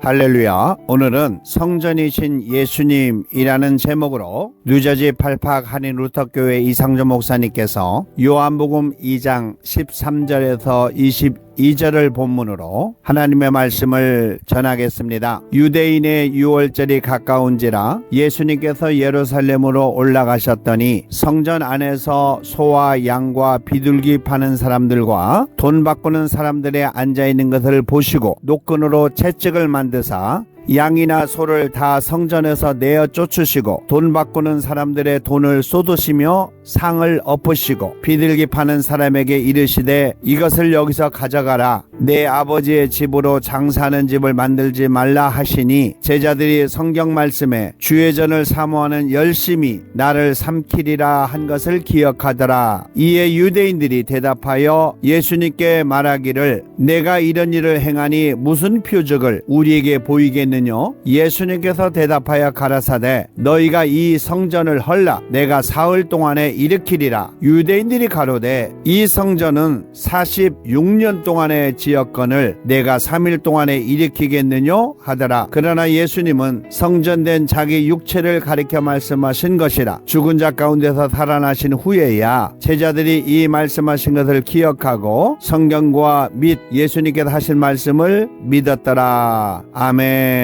할렐루야. 오늘은 성전이신 예수님이라는 제목으로 뉴저지 팔팍 한인 루터교회 이상조 목사님께서 요한복음 2장 13절에서 22절을 본문으로 하나님의 말씀을 전하겠습니다. 유대인의 유월절이 가까운지라 예수님께서 예루살렘으로 올라가셨더니 성전 안에서 소와 양과 비둘기 파는 사람들과 돈 바꾸는 사람들이 앉아있는 것을 보시고 노끈으로 채찍을 만드사 양이나 소를 다 성전에서 내어 쫓으시고 돈 바꾸는 사람들의 돈을 쏟으시며 상을 엎으시고 비둘기 파는 사람에게 이르시되 이것을 여기서 가져가라. 내 아버지의 집으로 장사하는 집을 만들지 말라 하시니 제자들이 성경 말씀에 주의 전을 사모하는 열심히 나를 삼키리라 한 것을 기억하더라. 이에 유대인들이 대답하여 예수님께 말하기를 내가 이런 일을 행하니 무슨 표적을 우리에게 보이겠느냐? 예수님께서 대답하여 가라사대 너희가 이 성전을 헐라 내가 사흘 동안에 일으키리라. 유대인들이 가로되 이 성전은 46년 동안의 지었건을 내가 3일 동안에 일으키겠느냐 하더라. 그러나 예수님은 성전된 자기 육체를 가리켜 말씀하신 것이라. 죽은 자 가운데서 살아나신 후에야 제자들이 이 말씀하신 것을 기억하고 성경과 및 예수님께서 하신 말씀을 믿었더라. 아멘.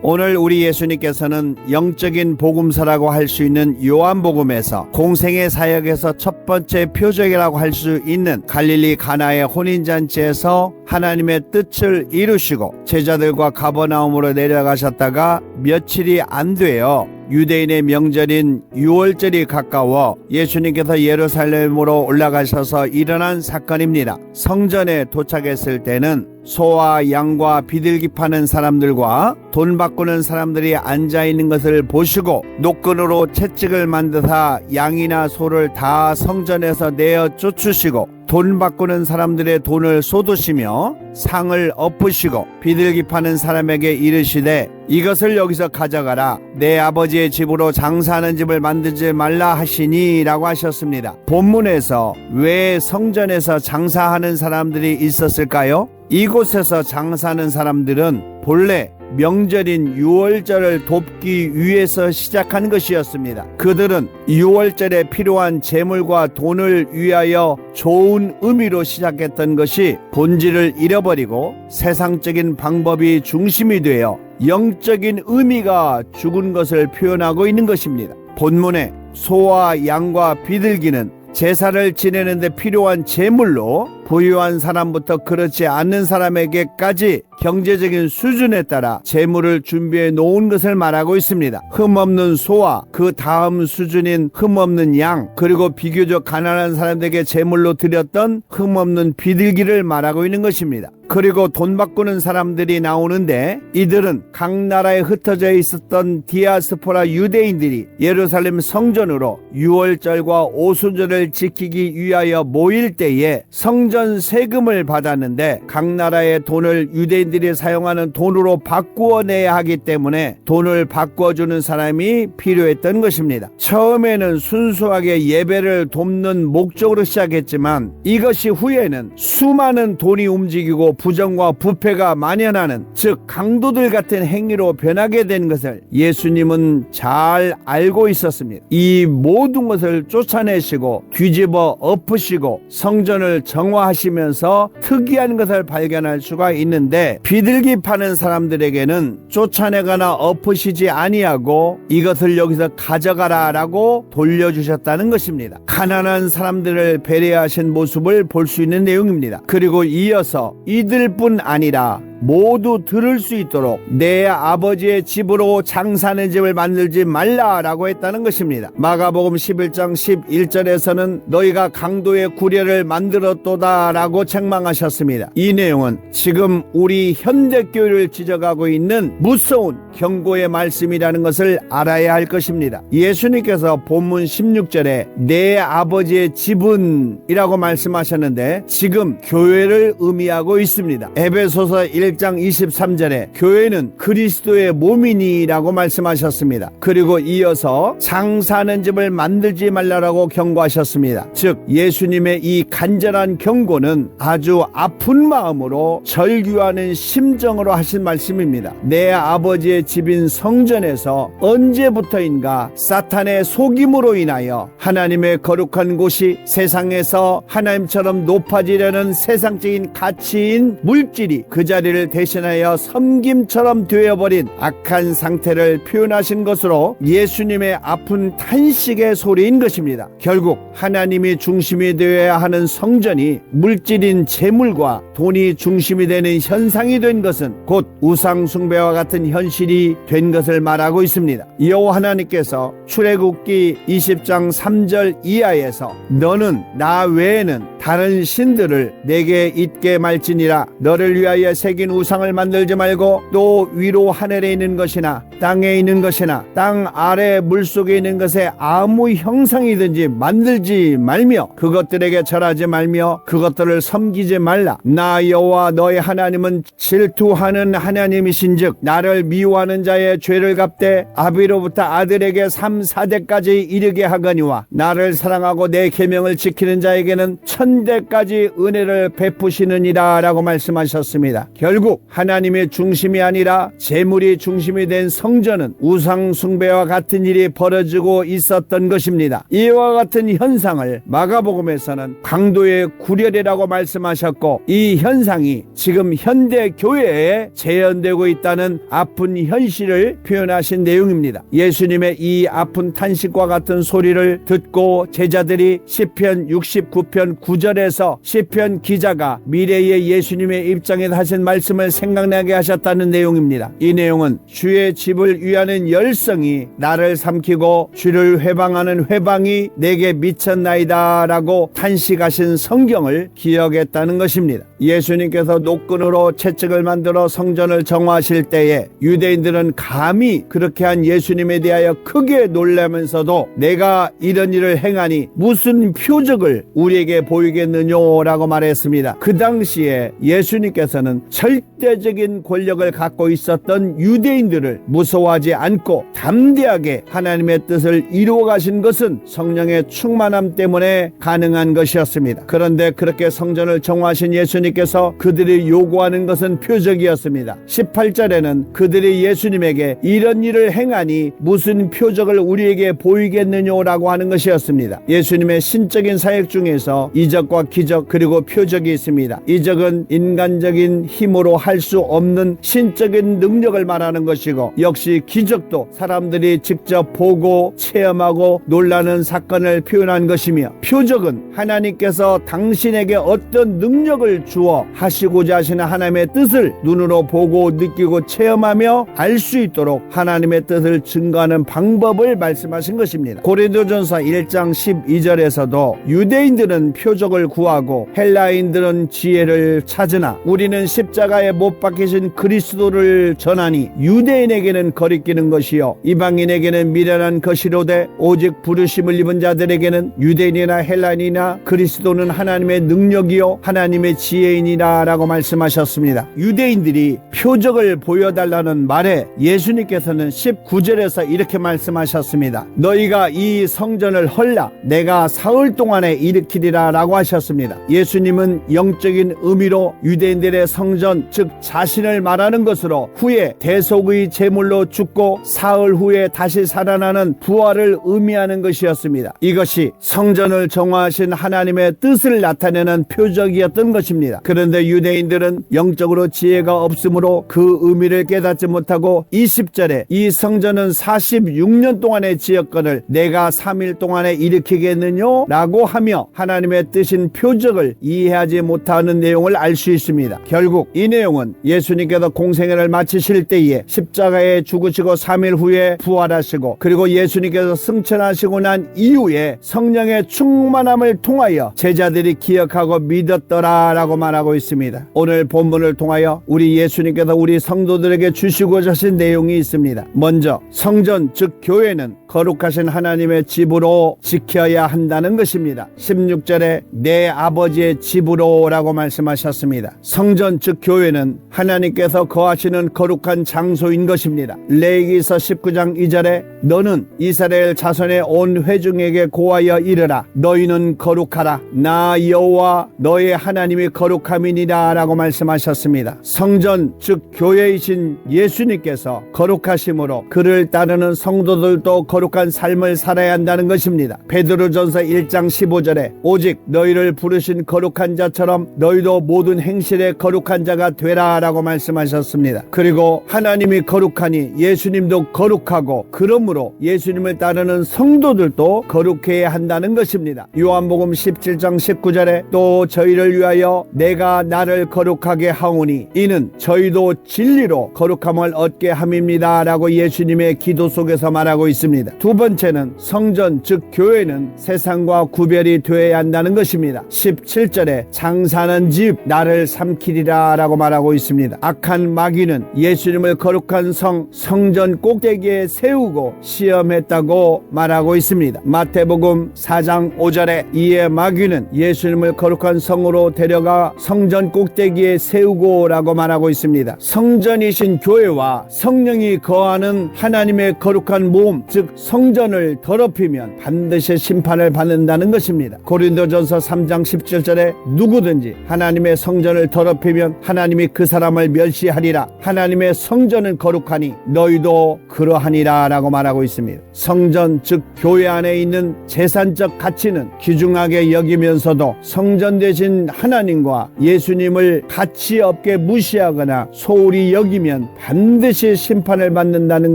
오늘 우리 예수님께서는 영적인 복음서라고 할 수 있는 요한복음에서 공생의 사역에서 첫 번째 표적이라고 할 수 있는 갈릴리 가나의 혼인잔치에서 하나님의 뜻을 이루시고 제자들과 가버나움으로 내려가셨다가 며칠이 안 돼요. 유대인의 명절인 유월절이 가까워 예수님께서 예루살렘으로 올라가셔서 일어난 사건입니다. 성전에 도착했을 때는 소와 양과 비둘기 파는 사람들과 돈 바꾸는 사람들이 앉아있는 것을 보시고 노끈으로 채찍을 만드사 양이나 소를 다 성전에서 내어 쫓으시고 돈 바꾸는 사람들의 돈을 쏟으시며 상을 엎으시고 비둘기 파는 사람에게 이르시되 이것을 여기서 가져가라. 내 아버지의 집으로 장사하는 집을 만들지 말라 하시니 라고 하셨습니다. 본문에서 왜 성전에서 장사하는 사람들이 있었을까요? 이곳에서 장사하는 사람들은 본래 명절인 유월절을 돕기 위해서 시작한 것이었습니다. 그들은 유월절에 필요한 재물과 돈을 위하여 좋은 의미로 시작했던 것이 본질을 잃어버리고 세상적인 방법이 중심이 되어 영적인 의미가 죽은 것을 표현하고 있는 것입니다. 본문에 소와 양과 비둘기는 제사를 지내는데 필요한 제물로 부유한 사람부터 그렇지 않는 사람에게까지 경제적인 수준에 따라 제물을 준비해 놓은 것을 말하고 있습니다. 흠없는 소와 그 다음 수준인 흠없는 양, 그리고 비교적 가난한 사람들에게 제물로 드렸던 흠없는 비둘기를 말하고 있는 것입니다. 그리고 돈 바꾸는 사람들이 나오는데 이들은 각 나라에 흩어져 있었던 디아스포라 유대인들이 예루살렘 성전으로 유월절과 오순절을 지키기 위하여 모일 때에 성전 세금을 받았는데 각 나라의 돈을 유대인들이 사용하는 돈으로 바꾸어 내야 하기 때문에 돈을 바꿔주는 사람이 필요했던 것입니다. 처음에는 순수하게 예배를 돕는 목적으로 시작했지만 이것이 후에는 수많은 돈이 움직이고 부정과 부패가 만연하는, 즉 강도들 같은 행위로 변하게 된 것을 예수님은 잘 알고 있었습니다. 이 모든 것을 쫓아내시고 뒤집어 엎으시고 성전을 정화하시면서 특이한 것을 발견할 수가 있는데 비둘기 파는 사람들에게는 쫓아내거나 엎으시지 아니하고 이것을 여기서 가져가라 라고 돌려주셨다는 것입니다. 가난한 사람들을 배려하신 모습을 볼 수 있는 내용입니다. 그리고 이어서 이들뿐 아니라 모두 들을 수 있도록 내 아버지의 집으로 장사하는 집을 만들지 말라라고 했다는 것입니다. 마가복음 11장 11절에서는 너희가 강도의 구례를 만들었도다라고 책망하셨습니다. 이 내용은 지금 우리 현대교회를 지적하고 있는 무서운 경고의 말씀이라는 것을 알아야 할 것입니다. 예수님께서 본문 16절에 내 아버지의 집은 이라고 말씀하셨는데 지금 교회를 의미하고 있습니다. 에베소서 1 1장 23절에 교회는 그리스도의 몸이니라고 말씀하셨습니다. 그리고 이어서 장사하는 집을 만들지 말라라고 경고하셨습니다. 즉 예수님의 이 간절한 경고는 아주 아픈 마음으로 절규하는 심정으로 하신 말씀입니다. 내 아버지의 집인 성전에서 언제부터인가 사탄의 속임으로 인하여 하나님의 거룩한 곳이 세상에서 하나님처럼 높아지려는 세상적인 가치인 물질이 그 자리를 대신하여 섬김처럼 되어버린 악한 상태를 표현하신 것으로 예수님의 아픈 탄식의 소리인 것입니다. 결국 하나님이 중심이 되어야 하는 성전이 물질인 재물과 돈이 중심이 되는 현상이 된 것은 곧 우상 숭배와 같은 현실이 된 것을 말하고 있습니다. 여호와 하나님께서 출애굽기 20장 3절 이하에서 너는 나 외에는 다른 신들을 내게 있게 말지니라. 너를 위하여 새긴 우상을 만들지 말고 또 위로 하늘에 있는 것이나 땅에 있는 것이나 땅 아래 물속에 있는 것에 아무 형상이든지 만들지 말며 그것들에게 절하지 말며 그것들을 섬기지 말라. 나 여호와 너의 하나님은 질투하는 하나님이신즉 나를 미워하는 자의 죄를 갚되 아비로부터 아들에게 3, 4대까지 이르게 하거니와 나를 사랑하고 내 계명을 지키는 자에게는 1000대까지 은혜를 베푸시느니라 라고 말씀하셨습니다. 결국 하나님의 중심이 아니라 재물이 중심이 된 성전은 우상 숭배와 같은 일이 벌어지고 있었던 것입니다. 이와 같은 현상을 마가복음에서는 강도의 구렬이라고 말씀하셨고 이 현상이 지금 현대 교회에 재현되고 있다는 아픈 현실을 표현하신 내용입니다. 예수님의 이 아픈 탄식과 같은 소리를 듣고 제자들이 시편 69편 9절에서 시편 기자가 미래의 예수님의 입장에 하신 말씀을 생각나게 하셨다는 내용입니다. 이 내용은 주의 집을 위하는 열성이 나를 삼키고 주를 회방하는 회방이 내게 미쳤나이다 라고 탄식하신 성경을 기억했다는 것입니다. 예수님께서 노끈으로 채찍을 만들어 성전을 정화하실 때에 유대인들은 감히 그렇게 한 예수님에 대하여 크게 놀라면서도 내가 이런 일을 행하니 무슨 표적을 우리에게 보이겠느냐라고 말했습니다. 그 당시에 예수님께서는 절대적인 권력을 갖고 있었던 유대인들을 무서워하지 않고 담대하게 하나님의 뜻을 이루어 가신 것은 성령의 충만함 때문에 가능한 것이었습니다. 그런데 그렇게 성전을 정화하신 예수님께서 그들이 요구하는 것은 표적이었습니다. 18절에는 그들이 예수님에게 이런 일을 행하니 무슨 표적을 우리에게 보이겠느냐라고 하는 것이었습니다. 예수님의 신적인 사역 중에서 이적과 기적 그리고 표적이 있습니다. 이적은 인간적인 힘으로 할 수 없는 신적인 능력을 말하는 것이고 역시 기적도 사람들이 직접 보고 체험하고 놀라는 사건을 표현한 것이며 표적은 하나님께서 당신에게 어떤 능력을 주어 하시고자 하시는 하나님의 뜻을 눈으로 보고 느끼고 체험하며 알 수 있도록 하나님의 뜻을 증거하는 방법을 말씀하신 것입니다. 고린도전서 1장 12절에서도 유대인들은 표적을 구하고 헬라인들은 지혜를 찾으나 우리는 십자가에 못 박히신 그리스도를 전하니 유대인에게는 거리끼는 것이요 이방인에게는 미련한 것이로되 오직 부르심을 입은 자들에게는 유대인이나 헬라인이나 그리스도는 하나님의 능력이요 하나님의 지혜이니라 라고 말씀하셨습니다. 유대인들이 표적을 보여달라는 말에 예수님께서는 19절에서 이렇게 말씀하셨습니다. 너희가 이 성전을 헐라 내가 사흘 동안에 일으키리라 라고 하셨습니다. 예수님은 영적인 의미로 유대인들의 성전 즉 자신을 말하는 것으로 후에 대속의 제물로 죽고 사흘 후에 다시 살아나는 부활을 의미하는 것이었습니다. 이것이 성전을 정화하신 하나님의 뜻을 나타내는 표적이었던 것입니다. 그런데 유대인들은 영적으로 지혜가 없으므로 그 의미를 깨닫지 못하고 20절에 이 성전은 46년 동안의 지었거늘 내가 3일 동안에 일으키겠느냐 라고 하며 하나님의 뜻인 표적을 이해하지 못하는 내용을 알 수 있습니다. 결국 이 내용은 예수님께서 공생애를 마치실 때에 십자가에 죽으시고 3일 후에 부활하시고 그리고 예수님께서 승천하시고 난 이후에 성령의 충만함을 통하여 제자들이 기억하고 믿었더라 라고 말하고 있습니다. 오늘 본문을 통하여 우리 예수님께서 우리 성도들에게 주시고자 하신 내용이 있습니다. 먼저 성전 즉 교회는 거룩하신 하나님의 집으로 지켜야 한다는 것입니다. 16절에 내 아버지의 집으로라고 말씀하셨습니다. 성전 즉 교회는 하나님께서 거하시는 거룩한 장소인 것입니다. 레위기서 19장 2절에 너는 이스라엘 자손의 온 회중에게 고하여 이르라 너희는 거룩하라 나 여호와 너의 하나님이 거룩함이니라 라고 말씀하셨습니다. 성전 즉 교회이신 예수님께서 거룩하심으로 그를 따르는 성도들도 거룩한 삶을 살아야 한다는 것입니다. 베드로전서 1장 15절에 오직 너희를 부르신 거룩한 자처럼 너희도 모든 행실에 거룩한 자가 되라 라고 말씀하셨습니다. 그리고 하나님이 거룩하니 예수님도 거룩하고 그러므로 예수님을 따르는 성도들도 거룩해야 한다는 것입니다. 요한복음 17장 19절에 또 저희를 위하여 내가 나를 거룩하게 하오니 이는 저희도 진리로 거룩함을 얻게 함입니다 라고 예수님의 기도 속에서 말하고 있습니다. 두 번째는 성전 즉 교회는 세상과 구별이 되어야 한다는 것입니다. 17절에 장사하는 집 나를 삼키리라 라고 말하고 있습니다. 악한 마귀는 예수님을 거룩한 성전 꼭대기에 세우고 시험했다고 말하고 있습니다. 마태복음 4장 5절에 이에 마귀는 예수님을 거룩한 성으로 데려가 성전 꼭대기에 세우고 라고 말하고 있습니다. 성전이신 교회와 성령이 거하는 하나님의 거룩한 몸 즉 성전을 더럽히면 반드시 심판을 받는다는 것입니다. 고린도전서 3장 17절에 누구든지 하나님의 성전을 더럽히면 하나님이 그 사람을 멸시하리라 하나님의 성전은 거룩하니 너희도 그러하니라 라고 말하고 있습니다. 성전 즉 교회 안에 있는 재산적 가치는 귀중하게 여기면서도 성전 되신 하나님과 예수님을 가치 없게 무시하거나 소홀히 여기면 반드시 심판을 받는다는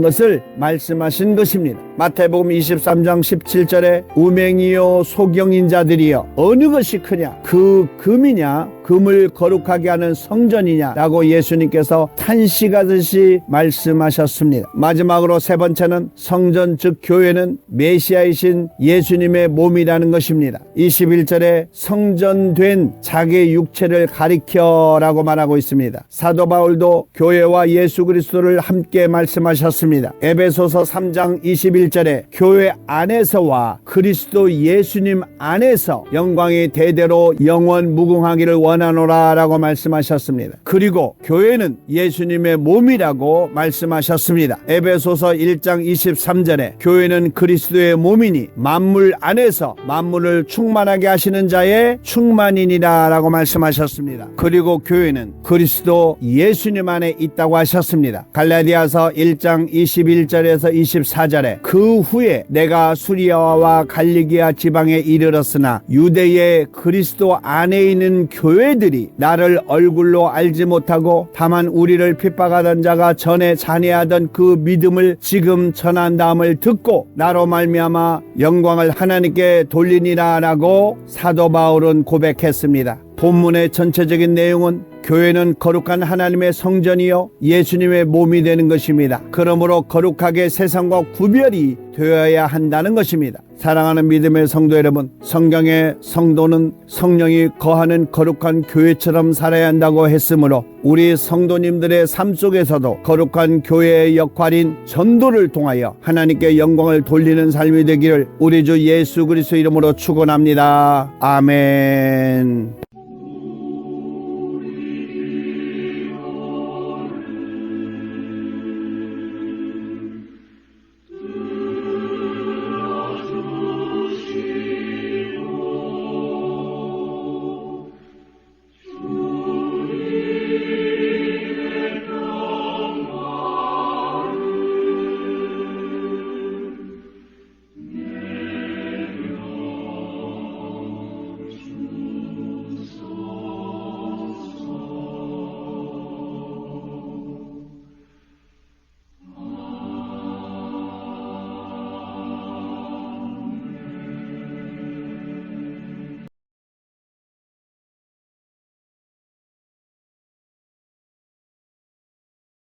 것을 말씀하신 것입니다. 마태복음 23장 17절에 우맹이요 소경인 자들이여 어느 것이 크냐 그 금이냐 금을 거룩하게 하는 성전이냐 라고 예수님께서 탄식하듯이 말씀하셨습니다. 마지막으로 세 번째는 성전 즉 교회는 메시아이신 예수님의 몸이라는 것입니다. 21절에 성전된 자기의 육체를 가리켜 라고 말하고 있습니다. 사도 바울도 교회와 예수 그리스도를 함께 말씀하셨습니다. 에베소서 3장 21절에 교회 안에서와 그리스도 예수님 안에서 영광이 대대로 영원 무궁하기를 원하노라 라고 말씀하셨습니다. 그리고 교회는 예수님의 몸이라고 말씀하셨습니다. 에베소서 1장 23절에 교회는 그리스도의 몸이니 만물 안에서 만물을 충만하게 하시는 자의 충만이니라 라고 말씀하셨습니다. 그리고 교회는 그리스도 예수님 안에 있다고 하셨습니다. 갈라디아서 1장 21절에서 24절에 그 후에 내가 수리아와 갈리기아 지방에 이르렀으나 유대의 그리스도 안에 있는 교회들이 나를 얼굴로 알지 못하고 다만 우리를 핍박하던 자가 전에 잔해하던 그 믿음을 지금 전한다함을 듣고 나로 말미암아 영광을 하나님께 돌리니라 라고 사도 바울은 고백했습니다. 본문의 전체적인 내용은 교회는 거룩한 하나님의 성전이요 예수님의 몸이 되는 것입니다. 그러므로 거룩하게 세상과 구별이 되어야 한다는 것입니다. 사랑하는 믿음의 성도 여러분, 성경의 성도는 성령이 거하는 거룩한 교회처럼 살아야 한다고 했으므로 우리 성도님들의 삶 속에서도 거룩한 교회의 역할인 전도를 통하여 하나님께 영광을 돌리는 삶이 되기를 우리 주 예수 그리스도 이름으로 축원합니다. 아멘.